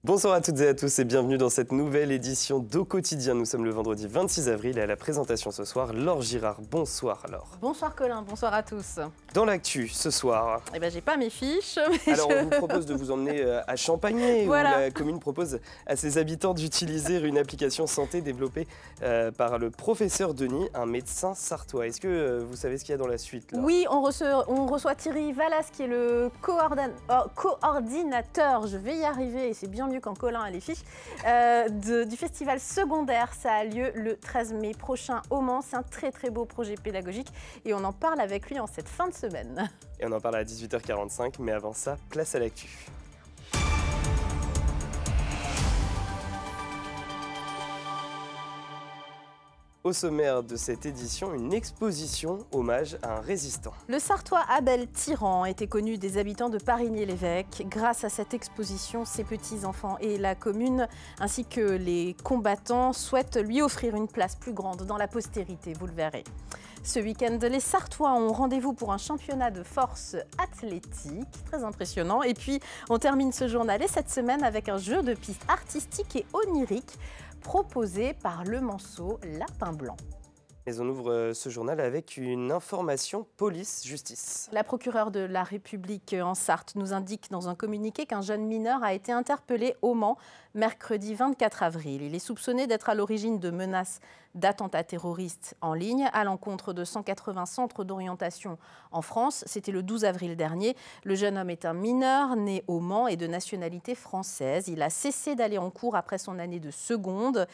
Bonsoir à toutes et à tous et bienvenue dans cette nouvelle édition d'Au Quotidien. Nous sommes le vendredi 26 avril et à la présentation ce soir, Laure Girard. Bonsoir Laure. Bonsoir Colin, bonsoir à tous. Dans l'actu ce soir... Eh ben, j'ai pas mes fiches. Alors on vous propose de vous emmener à Champagné, voilà. Où la commune propose à ses habitants d'utiliser une application santé développée par le professeur Denis, un médecin sartois. Est-ce que vous savez ce qu'il y a dans la suite là? Oui, on reçoit Thierry Vallas qui est le coordinateur, je vais y arriver et c'est bien mieux quand Colin a les fiches, du festival secondaire. Ça a lieu le 13 mai prochain au Mans. C'est un très beau projet pédagogique et on en parle avec lui en cette fin de semaine. Et on en parle à 18h45, mais avant ça, place à l'actu. Au sommaire de cette édition, une exposition hommage à un résistant. Le Sartois Abel Tyran était connu des habitants de Parigny-l'Évêque. Grâce à cette exposition, ses petits-enfants et la commune, ainsi que les combattants, souhaitent lui offrir une place plus grande dans la postérité, vous le verrez. Ce week-end, les Sartois ont rendez-vous pour un championnat de force athlétique, très impressionnant. Et puis, on termine ce journal et cette semaine avec un jeu de piste artistique et onirique proposé par le Manceau Lapin Blanc. Mais on ouvre ce journal avec une information police-justice. La procureure de la République en Sarthe nous indique dans un communiqué qu'un jeune mineur a été interpellé au Mans mercredi 24 avril. Il est soupçonné d'être à l'origine de menaces d'attentats terroristes en ligne à l'encontre de 180 centres d'orientation en France. C'était le 12 avril dernier. Le jeune homme est un mineur né au Mans et de nationalité française. Il a cessé d'aller en cours après son année de seconde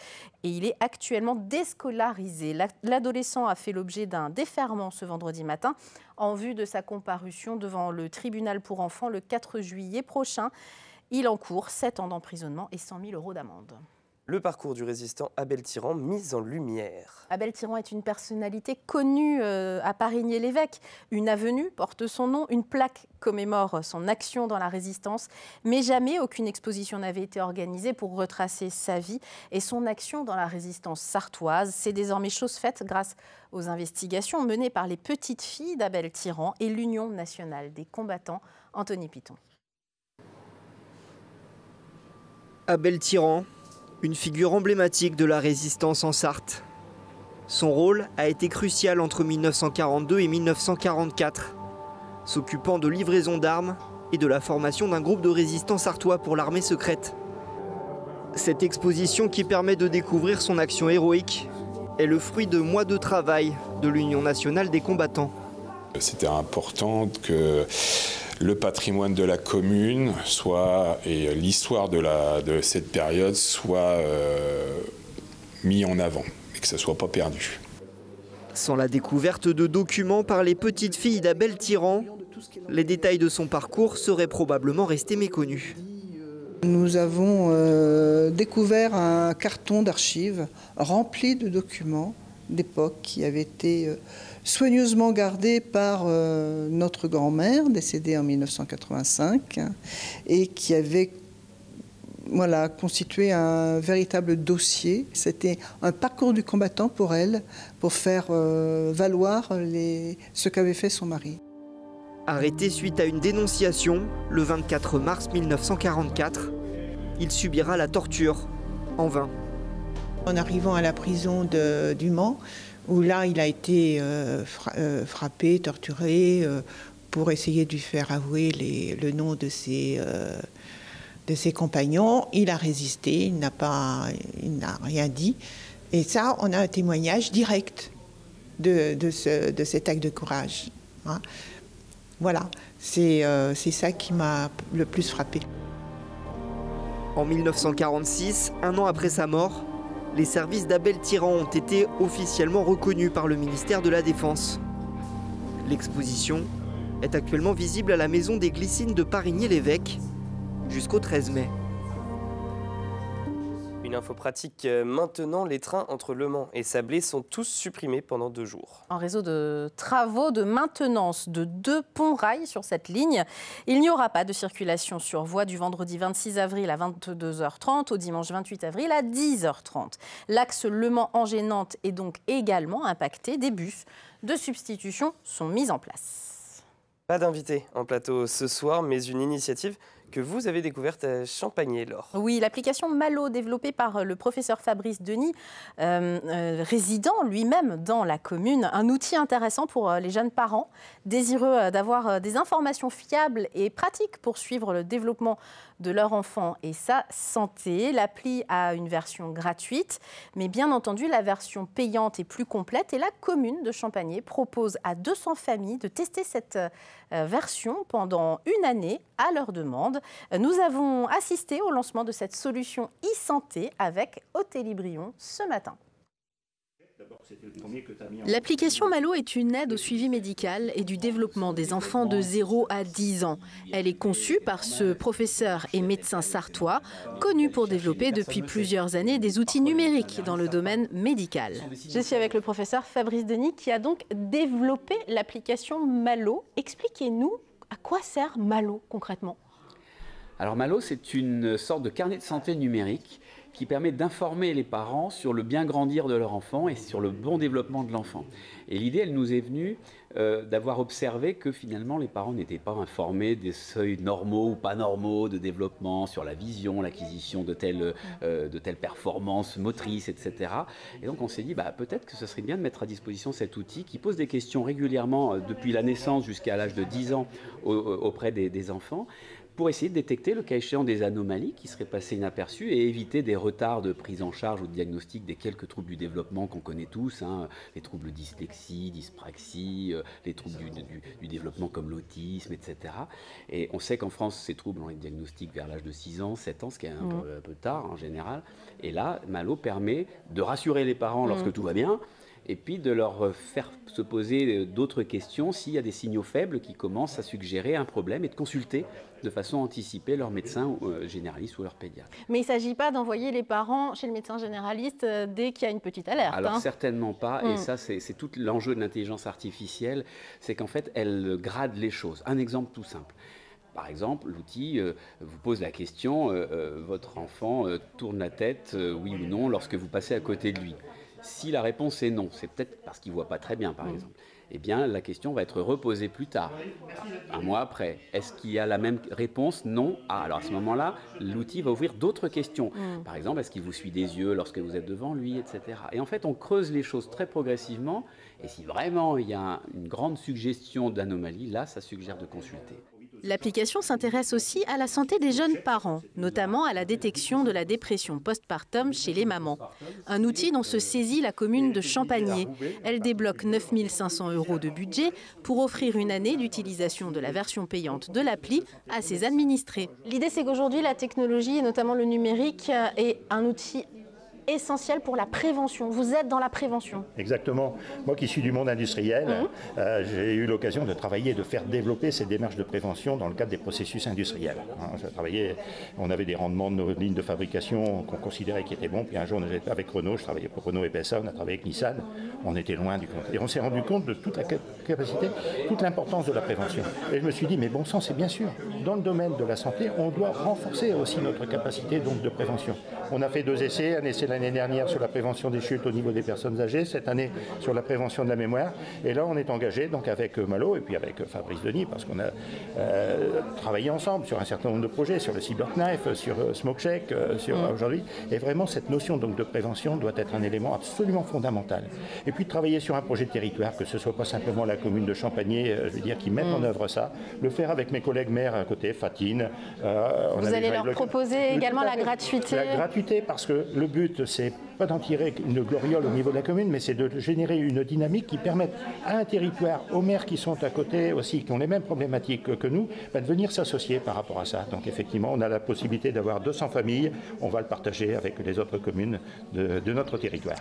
et il est actuellement déscolarisé. L'adolescent a fait l'objet d'un déferrement ce vendredi matin en vue de sa comparution devant le tribunal pour enfants le 4 juillet prochain. Il encourt 7 ans d'emprisonnement et 100 000 € d'amende. Le parcours du résistant Abel Tyran mis en lumière. Abel Tyran est une personnalité connue à Parigny-l'Évêque. Une avenue porte son nom, une plaque commémore son action dans la résistance. Mais jamais aucune exposition n'avait été organisée pour retracer sa vie et son action dans la résistance sartoise. C'est désormais chose faite grâce aux investigations menées par les petites filles d'Abel Tyran et l'Union nationale des combattants. Anthony Piton. Abel Tyran, une figure emblématique de la résistance en Sarthe. Son rôle a été crucial entre 1942 et 1944, s'occupant de livraison d'armes et de la formation d'un groupe de résistants sartois pour l'armée secrète. Cette exposition qui permet de découvrir son action héroïque est le fruit de mois de travail de l'Union nationale des combattants. C'était important que le patrimoine de la commune et l'histoire de cette période soit mis en avant et que ça ne soit pas perdu. Sans la découverte de documents par les petites filles d'Abel Tyran, les détails de son parcours seraient probablement restés méconnus. Nous avons découvert un carton d'archives rempli de documents d'époque qui avaient été soigneusement gardés par notre grand-mère, décédée en 1985, et qui avait constitué un véritable dossier. C'était un parcours du combattant pour elle, pour faire valoir ce qu'avait fait son mari. Arrêté suite à une dénonciation, le 24 mars 1944, il subira la torture, en vain. En arrivant à la prison du Mans, où là il a été frappé, torturé, pour essayer de lui faire avouer le nom de ses compagnons. Il a résisté, il n'a rien dit. Et ça, on a un témoignage direct de cet acte de courage. Hein. Voilà, c'est ça qui m'a le plus frappé. En 1946, un an après sa mort, les services d'Abel Tyran ont été officiellement reconnus par le ministère de la Défense. L'exposition est actuellement visible à la maison des Glycines de Parigny-l'Évêque jusqu'au 13 mai. Une info pratique maintenant, les trains entre Le Mans et Sablé sont tous supprimés pendant 2 jours. En raison de travaux de maintenance de 2 ponts-rails sur cette ligne, il n'y aura pas de circulation sur voie du vendredi 26 avril à 22h30 au dimanche 28 avril à 10h30. L'axe Le Mans-Angers-Nantes est donc également impacté. Des bus de substitution sont mis en place. Pas d'invité en plateau ce soir, mais une initiative que vous avez découverte à Champagné, Laure. Oui, l'application Malo, développée par le professeur Fabrice Denis, résidant lui-même dans la commune, un outil intéressant pour les jeunes parents désireux d'avoir des informations fiables et pratiques pour suivre le développement de leur enfant et sa santé. L'appli a une version gratuite, mais bien entendu, la version payante est plus complète et la commune de Champagné propose à 200 familles de tester cette version pendant une année à leur demande. Nous avons assisté au lancement de cette solution e-santé avec Othélie Brion ce matin. L'application Malo est une aide au suivi médical et du développement des enfants de 0 à 10 ans. Elle est conçue par ce professeur et médecin sartois, connu pour développer depuis plusieurs années des outils numériques dans le domaine médical. Je suis avec le professeur Fabrice Denis qui a donc développé l'application Malo. Expliquez-nous à quoi sert Malo concrètement. Alors Malo, c'est une sorte de carnet de santé numérique qui permet d'informer les parents sur le bien grandir de leur enfant et sur le bon développement de l'enfant. Et l'idée, elle nous est venue d'avoir observé que finalement les parents n'étaient pas informés des seuils normaux ou pas normaux de développement sur la vision, l'acquisition de telle performance motrice, etc. Et donc on s'est dit peut-être que ce serait bien de mettre à disposition cet outil qui pose des questions régulièrement depuis la naissance jusqu'à l'âge de 10 ans auprès des enfants, pour essayer de détecter, le cas échéant, des anomalies qui seraient passées inaperçues et éviter des retards de prise en charge ou de diagnostic des quelques troubles du développement qu'on connaît tous, les troubles dyslexie, dyspraxie, les troubles du développement comme l'autisme, etc. Et on sait qu'en France, ces troubles, on les diagnostique vers l'âge de 6 ans, 7 ans, ce qui est un peu tard en général. Et là, Malo permet de rassurer les parents lorsque tout va bien, et puis de leur faire se poser d'autres questions s'il y a des signaux faibles qui commencent à suggérer un problème et de consulter de façon anticipée leur médecin généraliste ou leur pédiatre. Mais il ne s'agit pas d'envoyer les parents chez le médecin généraliste dès qu'il y a une petite alerte. Alors certainement pas, et ça c'est tout l'enjeu de l'intelligence artificielle, c'est qu'en fait elle grade les choses. Un exemple tout simple. Par exemple, l'outil vous pose la question, votre enfant tourne la tête, oui ou non, lorsque vous passez à côté de lui. Si la réponse est non, c'est peut-être parce qu'il ne voit pas très bien, par exemple. Eh bien, la question va être reposée plus tard, un mois après. Est-ce qu'il y a la même réponse? Non. Ah, alors à ce moment-là, l'outil va ouvrir d'autres questions. Par exemple, est-ce qu'il vous suit des yeux lorsque vous êtes devant lui, etc. Et en fait, on creuse les choses très progressivement. Et si vraiment il y a une grande suggestion d'anomalie, là, ça suggère de consulter. L'application s'intéresse aussi à la santé des jeunes parents, notamment à la détection de la dépression postpartum chez les mamans. Un outil dont se saisit la commune de Champagné. Elle débloque 9 500 € de budget pour offrir une année d'utilisation de la version payante de l'appli à ses administrés. L'idée, c'est qu'aujourd'hui, la technologie, et notamment le numérique, est un outil essentiel pour la prévention. Vous êtes dans la prévention. Exactement. Moi qui suis du monde industriel, j'ai eu l'occasion de travailler et de faire développer ces démarches de prévention dans le cadre des processus industriels. On avait des rendements de nos lignes de fabrication qu'on considérait qui étaient bons. Puis un jour, on était avec Renault, je travaillais pour Renault et PSA, on a travaillé avec Nissan. On était loin du compte. Et on s'est rendu compte de toute la capacité, toute l'importance de la prévention. Et je me suis dit, mais bon sang, c'est bien sûr. Dans le domaine de la santé, on doit renforcer aussi notre capacité donc, de prévention. On a fait 2 essais, un essai l'année dernière sur la prévention des chutes au niveau des personnes âgées, cette année sur la prévention de la mémoire. Et là, on est engagé donc avec Malo et puis avec Fabrice Denis, parce qu'on a travaillé ensemble sur un certain nombre de projets, sur le CyberKnife, sur SmokeCheck, sur aujourd'hui. Et vraiment, cette notion donc, de prévention doit être un élément absolument fondamental. Et puis de travailler sur un projet de territoire, que ce ne soit pas simplement la commune de Champagné, je veux dire, qui mette en œuvre ça, le faire avec mes collègues maires à côté, Fatine. Vous allez leur proposer également la gratuité. La gratuité, parce que le but, c'est pas d'en tirer une gloriole au niveau de la commune, mais c'est de générer une dynamique qui permette à un territoire, aux maires qui sont à côté aussi, qui ont les mêmes problématiques que nous, de venir s'associer par rapport à ça. Donc effectivement, on a la possibilité d'avoir 200 familles, on va le partager avec les autres communes de notre territoire.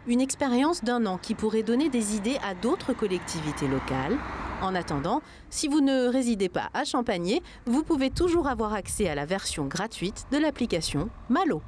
Une expérience d'1 an qui pourrait donner des idées à d'autres collectivités locales. En attendant, si vous ne résidez pas à Champagné, vous pouvez toujours avoir accès à la version gratuite de l'application Malo.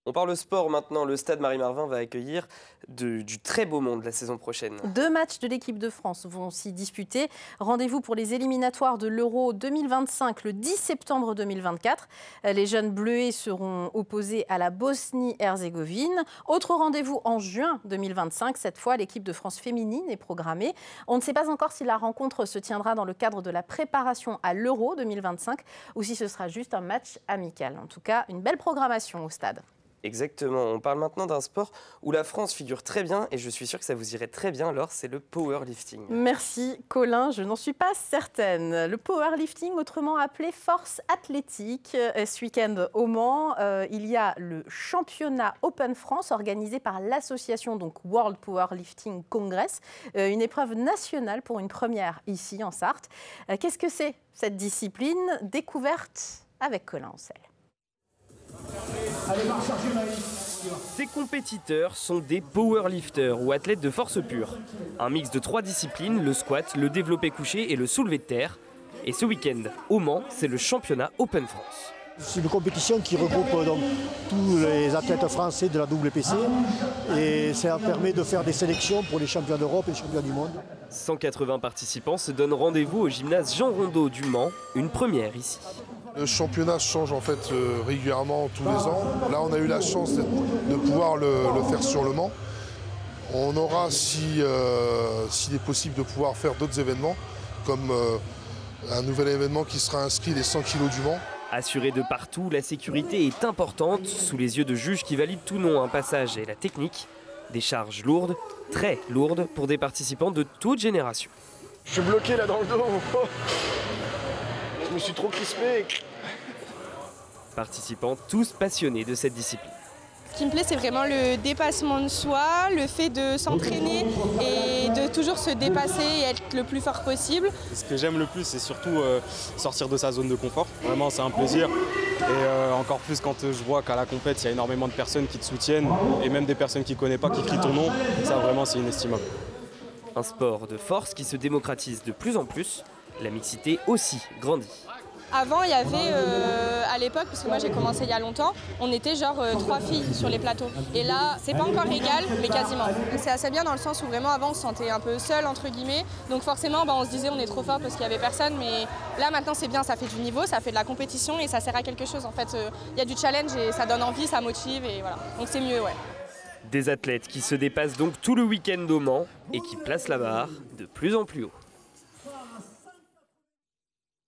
On parle sport maintenant. Le stade Marie-Marvin va accueillir du très beau monde la saison prochaine. 2 matchs de l'équipe de France vont s'y disputer. Rendez-vous pour les éliminatoires de l'Euro 2025 le 10 septembre 2024. Les jeunes bleuets seront opposés à la Bosnie-Herzégovine. Autre rendez-vous en juin 2025. Cette fois, l'équipe de France féminine est programmée. On ne sait pas encore si la rencontre se tiendra dans le cadre de la préparation à l'Euro 2025 ou si ce sera juste un match amical. En tout cas, une belle programmation au stade. Exactement. On parle maintenant d'un sport où la France figure très bien et je suis sûr que ça vous irait très bien, Laure, c'est le powerlifting. Merci Colin, je n'en suis pas certaine. Le powerlifting, autrement appelé force athlétique, ce week-end au Mans, il y a le championnat Open France organisé par l'association donc World Powerlifting Congress, une épreuve nationale pour une première ici en Sarthe. Qu'est-ce que c'est cette discipline? Découverte avec Colin Ancel. Ces compétiteurs sont des powerlifters ou athlètes de force pure. Un mix de 3 disciplines, le squat, le développé couché et le soulevé de terre. Et ce week-end, au Mans, c'est le championnat Open France. C'est une compétition qui regroupe donc tous les athlètes français de la WPC et ça permet de faire des sélections pour les champions d'Europe et les champions du monde. 180 participants se donnent rendez-vous au gymnase Jean Rondeau du Mans, une première ici. Le championnat change en fait régulièrement tous les ans. Là, on a eu la chance de pouvoir le faire sur le Mans. On aura, s'il est possible, de pouvoir faire d'autres événements, comme un nouvel événement qui sera inscrit les 100 kg du Mans. Assurée de partout, la sécurité est importante, sous les yeux de juges qui valident tout non un passage et la technique. Des charges lourdes, très lourdes, pour des participants de toute génération. Je suis bloqué là dans le dos. Je me suis trop crispé. Participants tous passionnés de cette discipline. Ce qui me plaît, c'est vraiment le dépassement de soi, le fait de s'entraîner et de toujours se dépasser et être le plus fort possible. Ce que j'aime le plus, c'est surtout sortir de sa zone de confort. Vraiment, c'est un plaisir. Et encore plus quand je vois qu'à la compète, il y a énormément de personnes qui te soutiennent et même des personnes qui ne connaissent pas, qui crient ton nom. Ça, vraiment, c'est inestimable. Un sport de force qui se démocratise de plus en plus. La mixité aussi grandit. Avant, il y avait, à l'époque, parce que moi j'ai commencé il y a longtemps, on était genre 3 filles sur les plateaux. Et là, c'est pas encore égal, mais quasiment. C'est assez bien dans le sens où vraiment avant on se sentait un peu seul, entre guillemets. Donc forcément, on se disait on est trop fort parce qu'il y avait personne. Mais là maintenant c'est bien, ça fait du niveau, ça fait de la compétition et ça sert à quelque chose. En fait, il y a du challenge et ça donne envie, ça motive et voilà. Donc c'est mieux, ouais. Des athlètes qui se dépassent donc tout le week-end au Mans et qui placent la barre de plus en plus haut.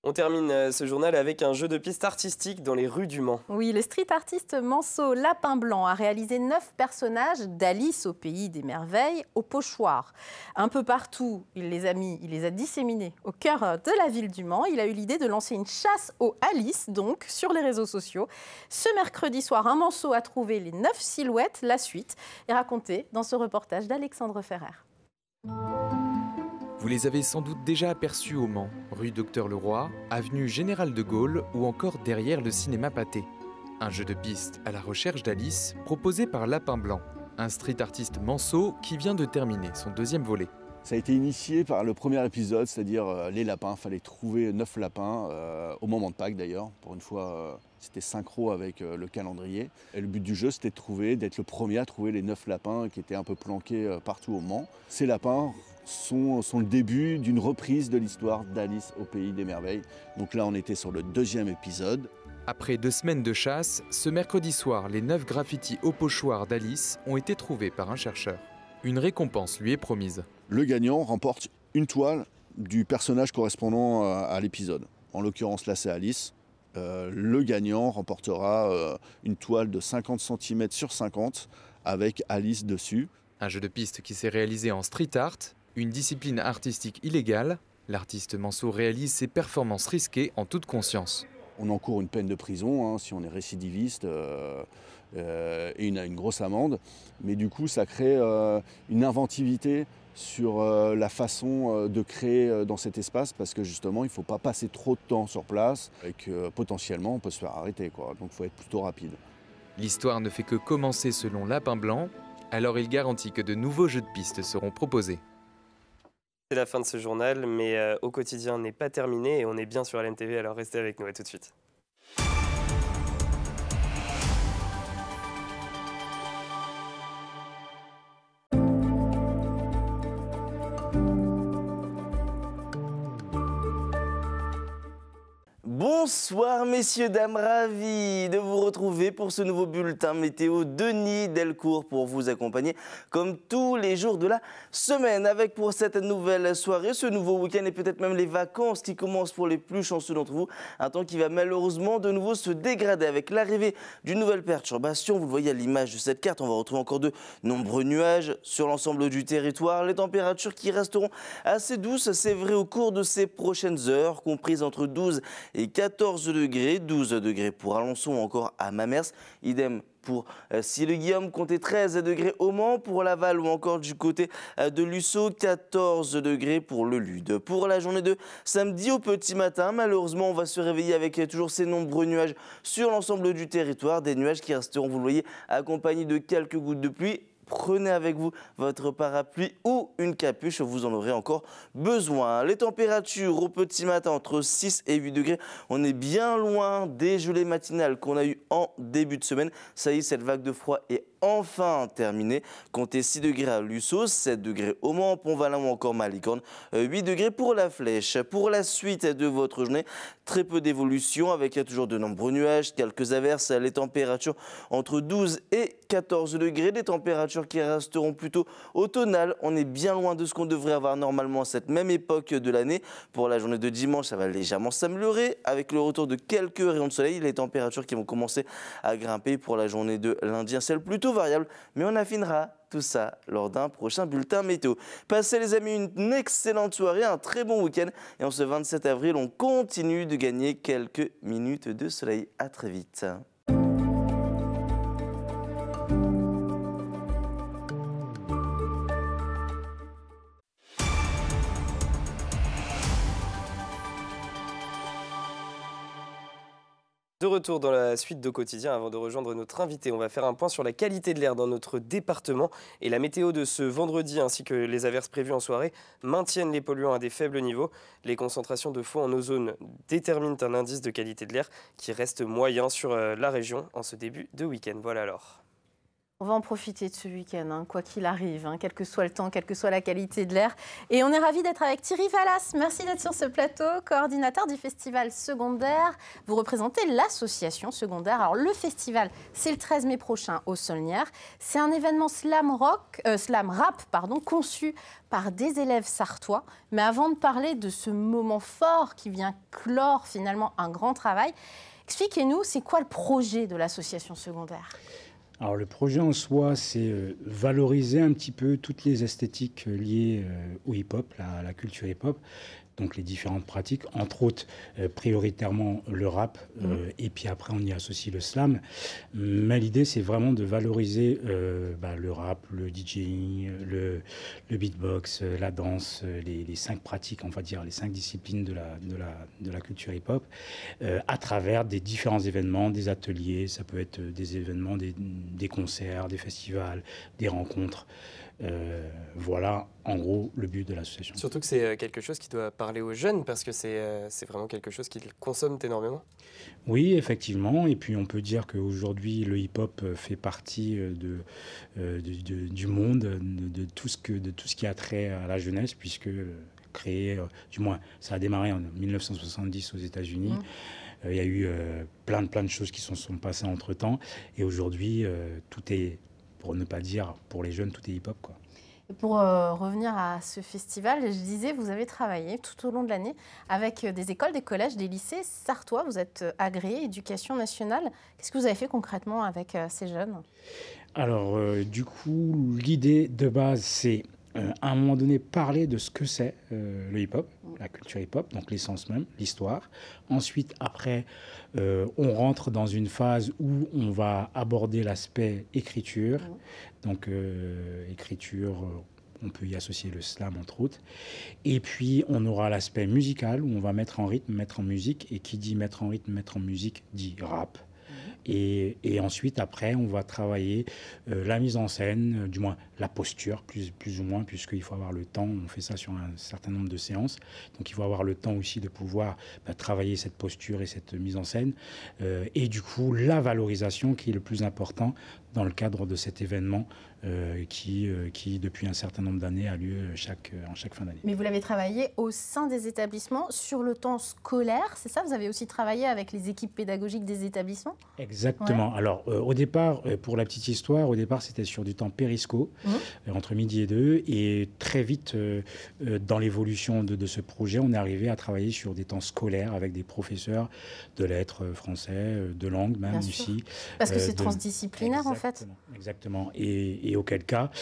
On termine ce journal avec un jeu de piste artistique dans les rues du Mans. Oui, le street artiste Manceau Lapin Blanc a réalisé 9 personnages d'Alice au pays des merveilles au pochoir. Un peu partout, il les a disséminés au cœur de la ville du Mans. Il a eu l'idée de lancer une chasse aux Alice, donc, sur les réseaux sociaux. Ce mercredi soir, un Manceau a trouvé les 9 silhouettes. La suite est racontée dans ce reportage d'Alexandre Ferrer. Vous les avez sans doute déjà aperçus au Mans, rue Docteur Leroy, avenue Général de Gaulle ou encore derrière le cinéma Pathé. Un jeu de piste à la recherche d'Alice proposé par Lapin Blanc, un street artiste manceau qui vient de terminer son 2e volet. Ça a été initié par le premier épisode, c'est-à-dire les lapins. Il fallait trouver 9 lapins, au moment de Pâques d'ailleurs. Pour une fois, c'était synchro avec le calendrier. Et le but du jeu, c'était d'être le premier à trouver les 9 lapins qui étaient un peu planqués partout au Mans. Ces lapins sont le début d'une reprise de l'histoire d'Alice au pays des merveilles. Donc là, on était sur le 2e épisode. Après 2 semaines de chasse, ce mercredi soir, les 9 graffitis au pochoir d'Alice ont été trouvés par un chercheur. Une récompense lui est promise. Le gagnant remporte une toile du personnage correspondant à l'épisode. En l'occurrence, là, c'est Alice. Le gagnant remportera une toile de 50 cm sur 50 avec Alice dessus. Un jeu de piste qui s'est réalisé en street art, une discipline artistique illégale. L'artiste Manceau réalise ses performances risquées en toute conscience. On encourt une peine de prison si on est récidiviste et une grosse amende. Mais du coup, ça crée une inventivité sur la façon de créer dans cet espace parce que justement, il ne faut pas passer trop de temps sur place et que potentiellement, on peut se faire arrêter, quoi. Donc, il faut être plutôt rapide. L'histoire ne fait que commencer selon Lapin Blanc. Alors, il garantit que de nouveaux jeux de piste seront proposés. C'est la fin de ce journal, mais Au quotidien n'est pas terminé et on est bien sur LMTV, alors restez avec nous, à tout de suite. Bonsoir messieurs, dames, ravi de vous retrouver pour ce nouveau bulletin météo. Denis Delcourt pour vous accompagner comme tous les jours de la semaine avec pour cette nouvelle soirée, ce nouveau week-end et peut-être même les vacances qui commencent pour les plus chanceux d'entre vous. Un temps qui va malheureusement de nouveau se dégrader avec l'arrivée d'une nouvelle perturbation. Vous le voyez à l'image de cette carte, on va retrouver encore de nombreux nuages sur l'ensemble du territoire. Les températures qui resteront assez douces, c'est vrai au cours de ces prochaines heures, comprises entre 12 et 14 degrés, 12 degrés pour Alençon ou encore à Mamers, idem pour Sille-Guillaume, comptez 13 degrés au Mans, pour Laval ou encore du côté de Lussau, 14 degrés pour le Lude. Pour la journée de samedi au petit matin, malheureusement, on va se réveiller avec toujours ces nombreux nuages sur l'ensemble du territoire, des nuages qui resteront, vous le voyez, accompagnés de quelques gouttes de pluie. Prenez avec vous votre parapluie ou une capuche, vous en aurez encore besoin. Les températures au petit matin entre 6 et 8 degrés, on est bien loin des gelées matinales qu'on a eues en début de semaine. Ça y est, cette vague de froid est enfin terminée. Comptez 6 degrés à Lussau, 7 degrés au Mans, Pont-Valin ou encore Malicorne, 8 degrés pour la Flèche. Pour la suite de votre journée, très peu d'évolution avec toujours de nombreux nuages, quelques averses, les températures entre 12 et 14 degrés, des températures qui resteront plutôt automnales. On est bien loin de ce qu'on devrait avoir normalement à cette même époque de l'année. Pour la journée de dimanche, ça va légèrement s'améliorer avec le retour de quelques rayons de soleil. Les températures qui vont commencer à grimper pour la journée de lundi, un ciel plutôt variable, mais on affinera tout ça lors d'un prochain bulletin météo. Passez les amis une excellente soirée, un très bon week-end et en ce 27 avril, on continue de gagner quelques minutes de soleil. À très vite. De retour dans la suite de Quotidien, avant de rejoindre notre invité, on va faire un point sur la qualité de l'air dans notre département. Et la météo de ce vendredi ainsi que les averses prévues en soirée maintiennent les polluants à des faibles niveaux. Les concentrations de faux en ozone déterminent un indice de qualité de l'air qui reste moyen sur la région en ce début de week-end. Voilà alors. On va en profiter de ce week-end, quoi qu'il arrive, quel que soit le temps, quelle que soit la qualité de l'air. Et on est ravis d'être avec Thierry Vallas. Merci d'être sur ce plateau, coordinateur du festival Secondaire. Vous représentez l'association Secondaire. Alors le festival, c'est le 13 mai prochain au Saulnières. C'est un événement slam rap, conçu par des élèves sartois. Mais avant de parler de ce moment fort qui vient clore finalement un grand travail, expliquez-nous, c'est quoi le projet de l'association Secondaire ? Alors le projet en soi, c'est valoriser un petit peu toutes les esthétiques liées au hip-hop, à la culture hip-hop, donc les différentes pratiques, entre autres prioritairement le rap, et puis après on y associe le slam. Mais l'idée, c'est vraiment de valoriser le rap, le DJing, le beatbox, la danse, les 5 pratiques, on va dire, les 5 disciplines de la culture hip-hop, à travers des différents événements, des ateliers, ça peut être des événements, des concerts, des festivals, des rencontres. Voilà en gros le but de l'association. Surtout que c'est quelque chose qui doit parler aux jeunes parce que c'est vraiment quelque chose qu'ils consomment énormément. Oui, effectivement. Et puis on peut dire qu'aujourd'hui le hip-hop fait partie du monde, de tout ce qui a trait à la jeunesse, puisque créé, du moins ça a démarré en 1970 aux États-Unis. Il y a eu plein de choses qui se sont passées entre-temps. Et aujourd'hui, tout est, pour ne pas dire pour les jeunes, tout est hip-hop, quoi. Pour revenir à ce festival, je disais, vous avez travaillé tout au long de l'année avec des écoles, des collèges, des lycées sartois. Vous êtes agréé Éducation nationale. Qu'est-ce que vous avez fait concrètement avec ces jeunes ? Alors, du coup, l'idée de base, c'est à un moment donné parler de ce que c'est le hip-hop, la culture hip-hop, donc l'essence même, l'histoire. Ensuite, après, on rentre dans une phase où on va aborder l'aspect écriture. Donc, écriture, on peut y associer le slam, entre autres. Et puis, on aura l'aspect musical, où on va mettre en rythme, mettre en musique. Et qui dit mettre en rythme, mettre en musique, dit rap. Et ensuite, après, on va travailler la mise en scène, du moins la posture, plus ou moins, puisqu'il faut avoir le temps. On fait ça sur un certain nombre de séances. Donc, il faut avoir le temps aussi de pouvoir travailler cette posture et cette mise en scène. Et du coup, la valorisation qui est le plus important dans le cadre de cet événement qui, depuis un certain nombre d'années, a lieu en chaque fin d'année. Mais vous l'avez travaillé au sein des établissements sur le temps scolaire, c'est ça? Vous avez aussi travaillé avec les équipes pédagogiques des établissements? Exactement. Ouais. Alors, au départ, pour la petite histoire, au départ, c'était sur du temps périsco, entre midi et 2. Et très vite, dans l'évolution de ce projet, on est arrivé à travailler sur des temps scolaires avec des professeurs de lettres, français, de langue même aussi. Parce que c'est transdisciplinaire, en fait. Exactement. Et auquel cas,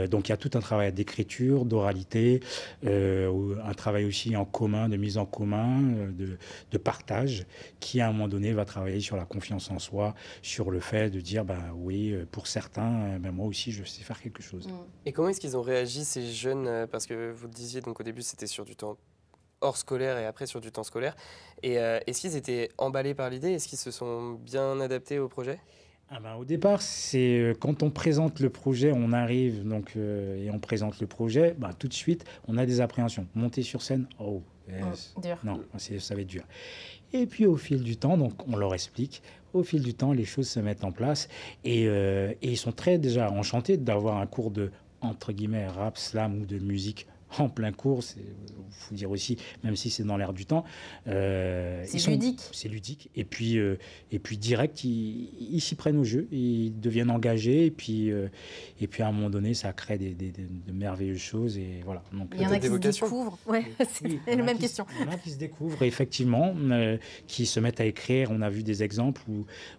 donc il y a tout un travail d'écriture, d'oralité, un travail aussi en commun, de mise en commun, de partage, qui à un moment donné va travailler sur la confiance en soi, sur le fait de dire, oui, pour certains, moi aussi je sais faire quelque chose. Et comment est-ce qu'ils ont réagi, ces jeunes? Parce que vous le disiez, donc au début c'était sur du temps hors scolaire et après sur du temps scolaire. Et est-ce qu'ils étaient emballés par l'idée? Est-ce qu'ils se sont bien adaptés au projet? Au départ, c'est quand on présente le projet, on arrive donc, et on présente le projet, tout de suite, on a des appréhensions. Monter sur scène, dur. Non, ça va être dur. Et puis au fil du temps, donc on leur explique, au fil du temps, les choses se mettent en place et ils sont très déjà enchantés d'avoir un cours de, entre guillemets, rap, slam ou de musique en plein cours, il faut dire aussi, même si c'est dans l'air du temps. C'est ludique. C'est ludique. Et puis direct, ils s'y prennent au jeu, ils deviennent engagés, et puis à un moment donné, ça crée de merveilleuses choses. Et voilà. Donc, il y en a qui se découvrent. Ouais, c'est la même question. Il y en a qui se découvrent, effectivement, qui se mettent à écrire. On a vu des exemples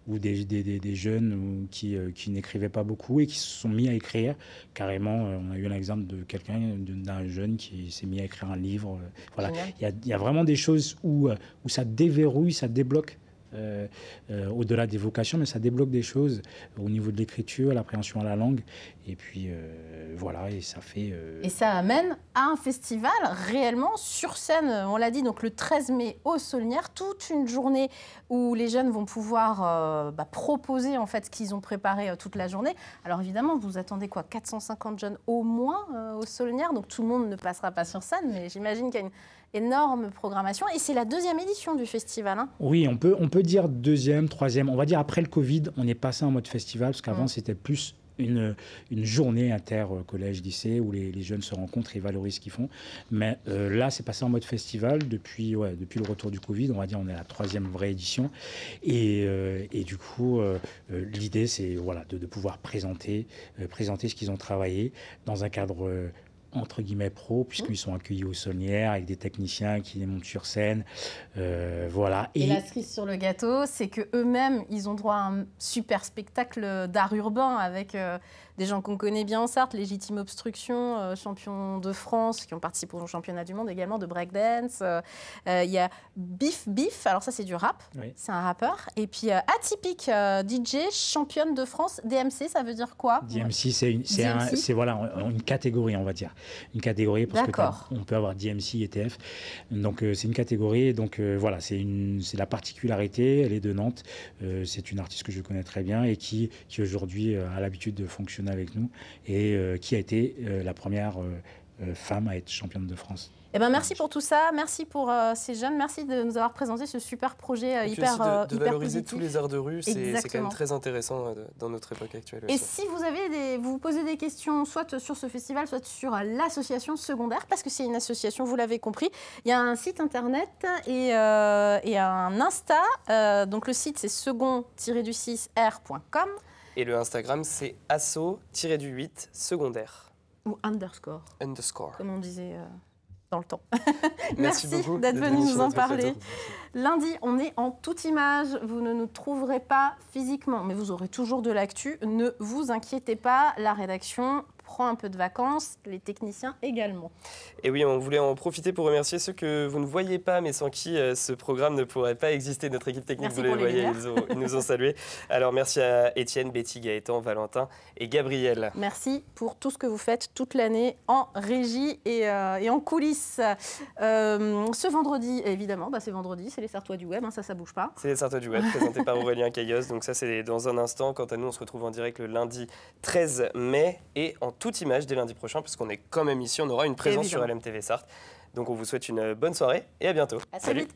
où des jeunes qui n'écrivaient pas beaucoup et qui se sont mis à écrire. Carrément, on a eu un exemple de quelqu'un, d'un jeune qui s'est mis à écrire un livre. Voilà. Il y a vraiment des choses où ça déverrouille, ça débloque, au-delà des vocations, mais ça débloque des choses au niveau de l'écriture, l'appréhension à la langue. Et puis voilà, et ça fait... Et ça amène à un festival réellement sur scène, on l'a dit, donc le 13 mai au Saulnières, toute une journée où les jeunes vont pouvoir proposer en fait ce qu'ils ont préparé toute la journée. Alors évidemment, vous attendez quoi, 450 jeunes au moins au Saulnières, donc tout le monde ne passera pas sur scène, mais j'imagine qu'il y a une énorme programmation. Et c'est la 2e édition du festival. Hein. Oui, on peut dire 2e, 3e. On va dire après le Covid, on est passé en mode festival, parce qu'avant c'était plus une journée inter-collège-lycée où les jeunes se rencontrent et valorisent ce qu'ils font. Mais là, c'est passé en mode festival depuis le retour du Covid. On va dire on est à la 3e vraie édition. Et du coup, l'idée, c'est de pouvoir présenter ce qu'ils ont travaillé dans un cadre... entre guillemets pro, puisqu'ils sont accueillis aux Saulnières avec des techniciens qui les montent sur scène. Voilà. Et la cerise sur le gâteau, c'est qu'eux-mêmes, ils ont droit à un super spectacle d'art urbain avec des gens qu'on connaît bien en Sarthe, Légitime Obstruction, champion de France, qui ont participé au championnat du monde également de breakdance. Il y a Biff Biff, alors ça c'est du rap, oui. C'est un rappeur. Et puis Atypique, DJ, championne de France. DMC, ça veut dire quoi? DMC, c'est une catégorie, on va dire. Une catégorie, parce qu'on peut avoir DMC et TF. Donc c'est une catégorie, donc c'est la particularité, elle est de Nantes. C'est une artiste que je connais très bien et qui aujourd'hui a l'habitude de fonctionner avec nous et qui a été la première femme à être championne de France. Eh ben, merci pour tout ça, merci pour ces jeunes, merci de nous avoir présenté ce super projet hyper positif. De valoriser tous les arts de rue, c'est quand même très intéressant dans notre époque actuelle. Et si vous vous posez des questions, soit sur ce festival, soit sur l'association secondaire, parce que c'est une association, vous l'avez compris, il y a un site internet et un Insta. Donc le site, c'est second-du6r.com. Et le Instagram, c'est asso-8 secondaire. Ou underscore. Comme on disait... dans le temps. Merci d'être venu nous en parler. Lundi, on est en toute image. Vous ne nous trouverez pas physiquement, mais vous aurez toujours de l'actu. Ne vous inquiétez pas, la rédaction prend un peu de vacances, les techniciens également. Et oui, on voulait en profiter pour remercier ceux que vous ne voyez pas, mais sans qui ce programme ne pourrait pas exister. Notre équipe technique, vous les voyez, ils nous ont salués. Alors merci à Étienne, Betty, Gaëtan, Valentin et Gabriel. Merci pour tout ce que vous faites toute l'année en régie et en coulisses. Ce vendredi, évidemment, c'est vendredi, c'est les Sartois du Web, ça bouge pas. C'est les Sartois du Web, présenté par Aurélien Caillos. Donc ça, c'est dans un instant. Quant à nous, on se retrouve en direct le lundi 13 mai et en toute image dès lundi prochain, puisqu'on est quand même ici, on aura une présence sur LMTV Sarthe. Donc on vous souhaite une bonne soirée et à bientôt. À très vite.